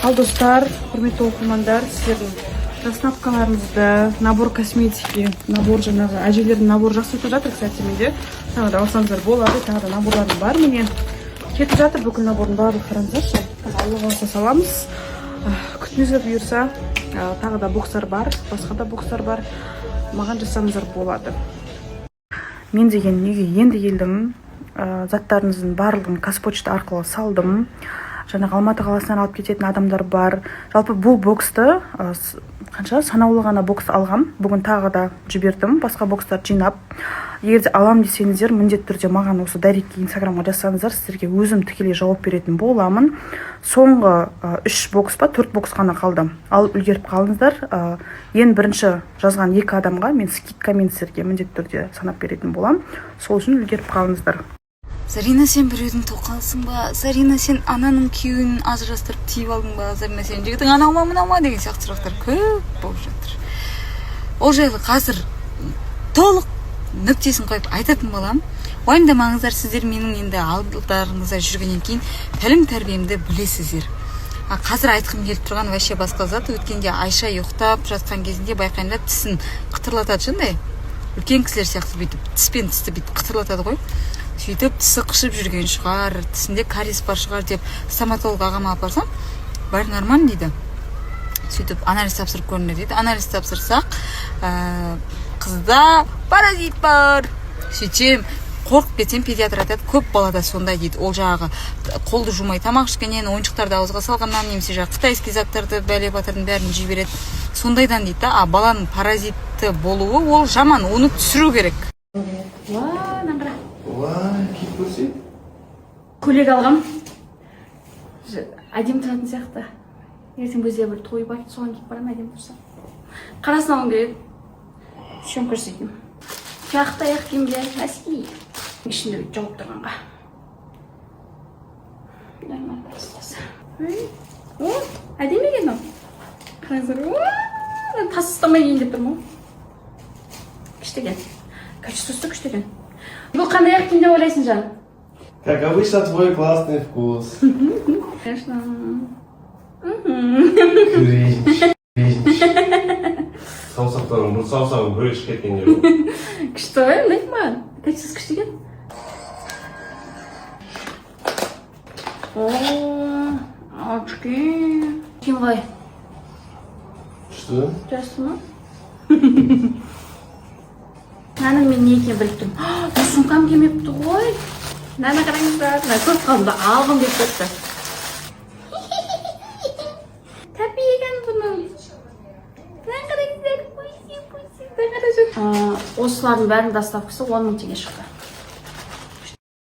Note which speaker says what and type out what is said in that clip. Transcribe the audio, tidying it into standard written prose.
Speaker 1: Ал достар, құрметті оқырмандар, сіздердің доставкаларыңызды, набор косметики, набор жаңағы әжелердің наборы жақсы өтіп жатыр, кстати, менде. Тағы да алсаңыздар болады, тағы да наборларым бар міне. Кетіп жатыр бүкіл набордың барлығы, қараңыздаршы. Алла қаласа саламыз. Күтіңіздер бұйырса, тағы да бокстар бар, басқа да бокстар бар. Маған жасаңыздар болады. Мен деген үйге енді келдім. Заттарыңыздың барлығын Қазпочта арқылы салдым. Жаңағы Алматы қаласынан алып кететін адамдар бар. Жалпы бұл боксты қанша санаулы ғана бокс алғам. Бүгін тағы да жібердім, басқа бокстар жинап. Егер де алам десеңіздер, міндетті түрде маған осы дайректке инстаграмға жазсаңыздар, сіздерге өзім тікелей жауап беретін боламын. Соңғы 3 бокс па 4 бокс ғана қалды. Алып үлгеріп қалыңыздар. Ең бірінші жазған 2 адамға мен скидкамен сіздерге міндетті түрде санап беретін болам. Сол үшін үлгеріп қалыңыздар.
Speaker 2: Зарина, сен біреудің тоқалысың ба? Зарина, сен ананың күйеуін ажырастырып тиіп алдың ба? Зарина, сен жігітің анау ма мынау ма деген сияқты сұрақтар көп болып жатыр. Ол жайлы қазір толық нүктесін қойып айтатын болам. Уайымдамаңыздар, сіздер менің енді алдарыңызда жүргеннен кейін тәлім тәрбиемді білесіздер. Қазір айтқым келіп тұрған вообще басқа зат. Өткенде Айша ұйықтап жатқан кезінде байқаймын, тісін қытырлатады шындай. Үлкен кісілер сияқты бүйтіп тіспен тісті бүйтіп қытырлатады ғой. Сөйтіп тісі қышып жүрген шығар, тісінде кариес бар шығар деп стоматолог ағама апарсам, бәрі нормально дейді. Сөйтіп анализ тапсырып көріңдер дейді. Анализ тапсырсақ, қызда паразит бар. Сөйтсем, қорқып кетсем, педиатр айтады, көп балада сондай дейді. Ол жағы қолды жумай тамақ ішкеннен, ойыншықтарды ауызға салғаннан, немесе жағы қытайский заттарды, бәле батырдың бәрін жей береді. Сондайдан дейді. Баланың паразитті болуы ол жаман, оны түсіру керек.
Speaker 1: Көйлек алғам. Әдем тұратын сияқты. Ертең бізде бір той бар, соған киіп барам, әдем тұрса. Қарасын алғым келеді. Шөм көрсетейін. Жақты аяқ киімге әскей. Ішінде жауып тұрғанға. Әдем екен ол. Қараңыздар. Тас ұстамай кейін деп тұрмын. Күштеген. Качествосы күштеген. Бұл қандай аяқ киім деп ойлайсың, жан?
Speaker 3: Как обычно, твой классный вкус.
Speaker 1: Конечно.
Speaker 3: Кринж. Саусақтан бұл саусағын бөліп кеткен еді.
Speaker 1: Күшті ғой, ұнайды маған. Качествосы күшті екен. Очки. Кем ғой?
Speaker 3: Күшті?
Speaker 1: Жасты ма? Наның мен не екен біліп тұрмын. Бұл сумкам келмепті ғой. Нана қараңыздар. Көп қалды, алғым деп кетті. Тәпи екен бұның. Нана қараңыздар. Осылардың бәрінің доставкасы 10 мың теңге шықты.